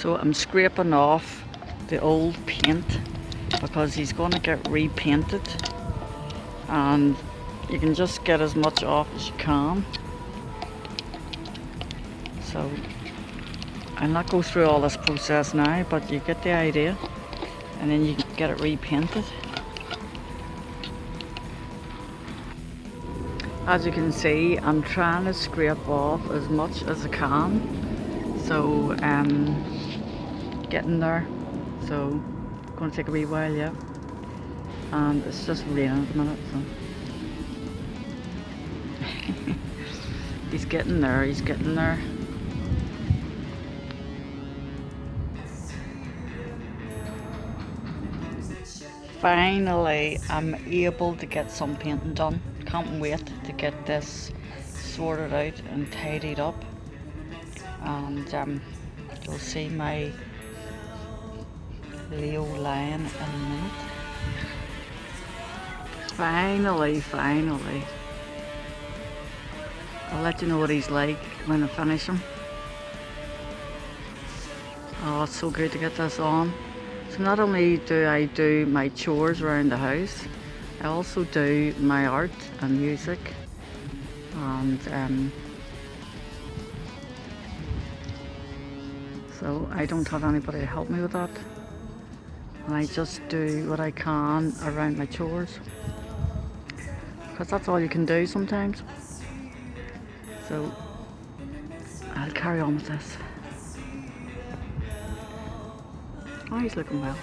So I'm scraping off the old paint because he's going to get repainted, and you can just get as much off as you can. So I'll not go through all this process now, but you get the idea, and then you can get it repainted. As you can see, I'm trying to scrape off as much as I can, so getting there. So going to take a wee while yet, and it's just raining at the minute, so he's getting there, he's getting there. Finally I'm able to get some painting done. Can't wait to get this sorted out and tidied up, and you'll see my Leo lion in a minute. Finally. I'll let you know what he's like when I finish him. Oh, it's so good to get this on. So not only do I do my chores around the house, I also do my art and music, and so I don't have anybody to help me with that, and I just do what I can around my chores, because that's all you can do sometimes. So I'll carry on with this. Oh, he's looking well.